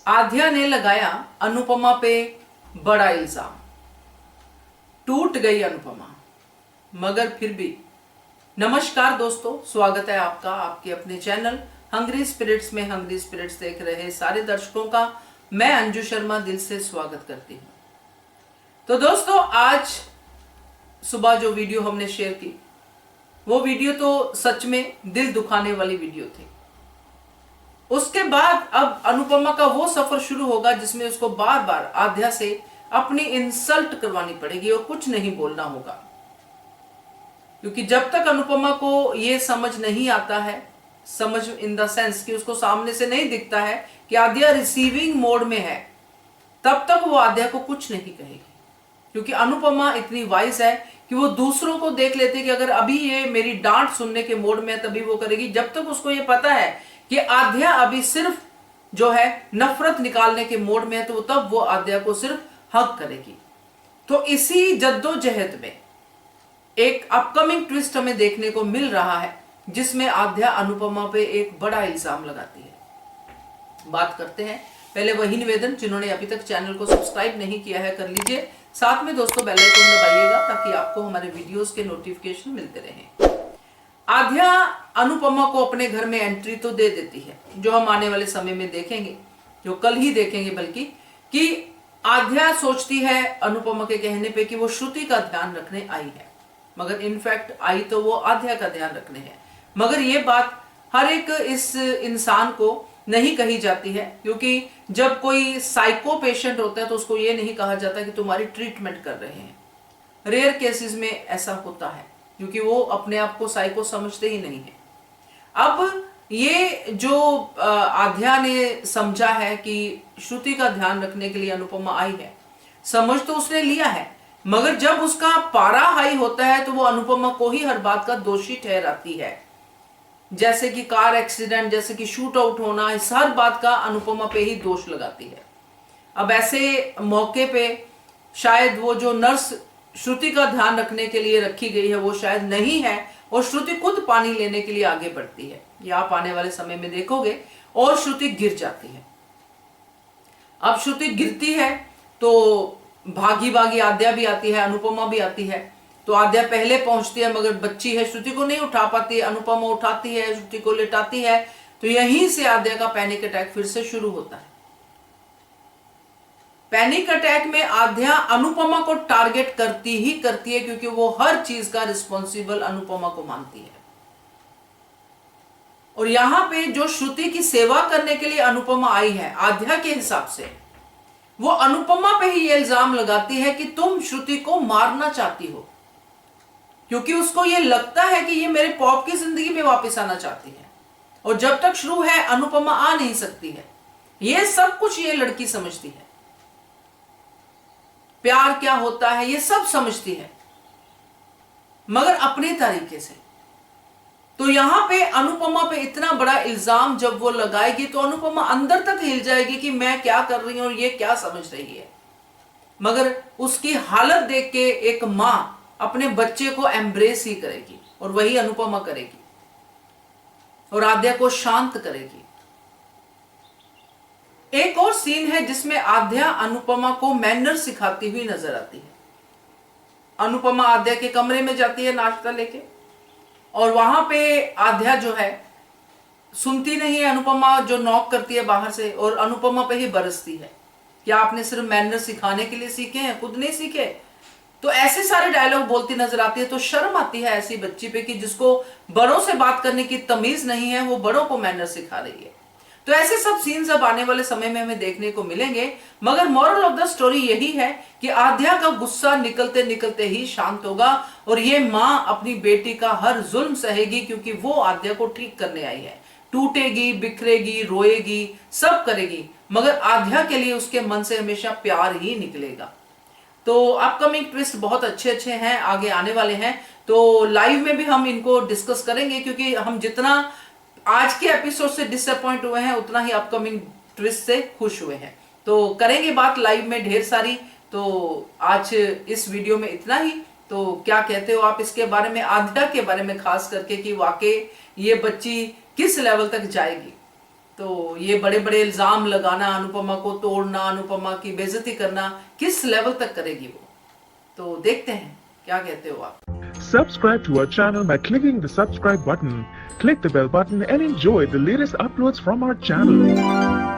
आध्या ने लगाया अनुपमा पे बड़ा इल्जाम। टूट गई अनुपमा, मगर फिर भी। नमस्कार दोस्तों, स्वागत है आपका आपके अपने चैनल हंग्री स्पिरिट्स में। हंग्री स्पिरिट्स देख रहे सारे दर्शकों का मैं अंजू शर्मा दिल से स्वागत करती हूँ। तो दोस्तों, आज सुबह जो वीडियो हमने शेयर की, वो वीडियो तो सच में दिल दुखाने वाली वीडियो थी। उसके बाद अब अनुपमा का वो सफर शुरू होगा जिसमें उसको बार बार आध्या से अपनी इंसल्ट करवानी पड़ेगी और कुछ नहीं बोलना होगा, क्योंकि जब तक अनुपमा को ये समझ नहीं आता है, समझ इन द सेंस कि उसको सामने से नहीं दिखता है कि आध्या रिसीविंग मोड में है, तब तक वो आध्या को कुछ नहीं कहेगी। क्योंकि अनुपमा इतनी वाइज है कि वो दूसरों को देख लेते कि अगर अभी ये मेरी डांट सुनने के मोड में है तभी वो करेगी। जब तक उसको ये पता है कि आध्या अभी सिर्फ जो है नफरत निकालने के मोड में है, तो तब वो आध्या को सिर्फ हक करेगी। तो इसी जद्दोजहद में एक अपकमिंग ट्विस्ट हमें देखने को मिल रहा है, जिसमें आध्या अनुपमा पे एक बड़ा इल्जाम लगाती है। बात करते हैं। पहले वही निवेदन, जिन्होंने अभी तक चैनल को सब्सक्राइब नहीं किया है कर लीजिए। साथ में दोस्तों बेल आइकन दबाइएगा ताकि आपको हमारे वीडियोस के नोटिफिकेशन मिलते रहें। आध्या अनुपमा को अपने घर में एंट्री तो दे देती है, जो हम आने वाले समय में देखेंगे, जो कल ही देखेंगे बल्कि, कि आध्या सोचती है अनुपमा के कहने पे कि वो श्रुति का ध्यान रखने आई है, मगर इनफैक्ट आई तो वो आध्या का ध्यान रखने है। मगर ये बात हर एक इस इंसान को नहीं कही जाती है, क्योंकि जब कोई साइको पेशेंट होता है तो उसको ये नहीं कहा जाता कि तुम्हारी ट्रीटमेंट कर रहे हैं। रेयर केसेस में ऐसा होता है, क्योंकि वो अपने आप को साइको समझते ही नहीं है। अब ये जो आध्या ने समझा है कि श्रुति का ध्यान रखने के लिए अनुपमा आई है, समझ तो उसने लिया है, मगर जब उसका पारा हाई होता है तो वो अनुपमा को ही हर बात का दोषी ठहराती है। जैसे कि कार एक्सीडेंट, जैसे कि शूट आउट होना, इस हर बात का अनुपमा पे ही दोष लगाती है। अब ऐसे मौके पे शायद वो जो नर्स श्रुति का ध्यान रखने के लिए रखी गई है वो शायद नहीं है, और श्रुति खुद पानी लेने के लिए आगे बढ़ती है, ये आप आने वाले समय में देखोगे, और श्रुति गिर जाती है। अब श्रुति गिरती है तो भागी भागी आध्या भी आती है, अनुपमा भी आती है। तो आध्या पहले पहुंचती है, मगर बच्ची है, श्रुति को नहीं उठा पाती है। अनुपमा उठाती है, श्रुति को लेटाती है। तो यहीं से आध्या का पैनिक अटैक फिर से शुरू होता है। पैनिक अटैक में आध्या अनुपमा को टारगेट करती ही करती है, क्योंकि वो हर चीज का रिस्पॉन्सिबल अनुपमा को मानती है। और यहां पे जो श्रुति की सेवा करने के लिए अनुपमा आई है, आध्या के हिसाब से वो अनुपमा पे ही ये इल्जाम लगाती है कि तुम श्रुति को मारना चाहती हो, क्योंकि उसको ये लगता है कि ये मेरे पॉप की जिंदगी में वापस आना चाहती है, और जब तक शुरू है अनुपमा आ नहीं सकती है। ये सब कुछ ये लड़की समझती है, प्यार क्या होता है ये सब समझती है, मगर अपने तरीके से। तो यहां पे अनुपमा पे इतना बड़ा इल्जाम जब वो लगाएगी तो अनुपमा अंदर तक हिल जाएगी कि मैं क्या कर रही हूं और ये क्या समझ रही है। मगर उसकी हालत देख के एक मां अपने बच्चे को एम्ब्रेस ही करेगी, और वही अनुपमा करेगी, और आध्या को शांत करेगी। एक और सीन है जिसमें आध्या अनुपमा को मैनर सिखाती हुई नजर आती है। अनुपमा आध्या के कमरे में जाती है नाश्ता लेके, और वहां पे आध्या जो है सुनती नहीं है अनुपमा जो नॉक करती है बाहर से, और अनुपमा पे ही बरसती है कि आपने सिर्फ मैनर सिखाने के लिए सीखे हैं, खुद नहीं सीखे। तो ऐसे सारे डायलॉग बोलती नजर आती है। तो शर्म आती है ऐसी बच्ची पे कि जिसको बड़ों से बात करने की तमीज नहीं है, वो बड़ों को मैनर सिखा रही है। तो ऐसे सब सीन्स अब आने वाले समय में हमें देखने को मिलेंगे। मगर मॉरल ऑफ द स्टोरी यही है कि आध्या का गुस्सा निकलते निकलते ही शांत होगा, और ये मां अपनी बेटी का हर जुल्म सहेगी, क्योंकि वो आध्या को ठीक करने आई है। टूटेगी, बिखरेगी, रोएगी, सब करेगी, मगर आध्या के लिए उसके मन से हमेशा प्यार ही निकलेगा। तो अपकमिंग ट्विस्ट बहुत अच्छे अच्छे हैं, आगे आने वाले हैं। तो लाइव में भी हम इनको डिस्कस करेंगे, क्योंकि हम जितना आज के एपिसोड से डिसअपॉइंट हुए हैं उतना ही अपकमिंग ट्विस्ट से खुश हुए हैं। तो करेंगे बात लाइव में ढेर सारी। तो आज इस वीडियो में इतना ही। तो क्या कहते हो आप इसके बारे में, आध्या के बारे में खास करके, कि वाकई ये बच्ची किस लेवल तक जाएगी? तो ये बड़े बड़े इल्जाम लगाना, अनुपमा को तोड़ना, अनुपमा की बेइज्जती करना, किस लेवल तक करेगी वो? तो देखते हैं क्या कहते हो आप। Subscribe to our channel by clicking the subscribe button. Click the bell button and enjoy the latest uploads from our channel.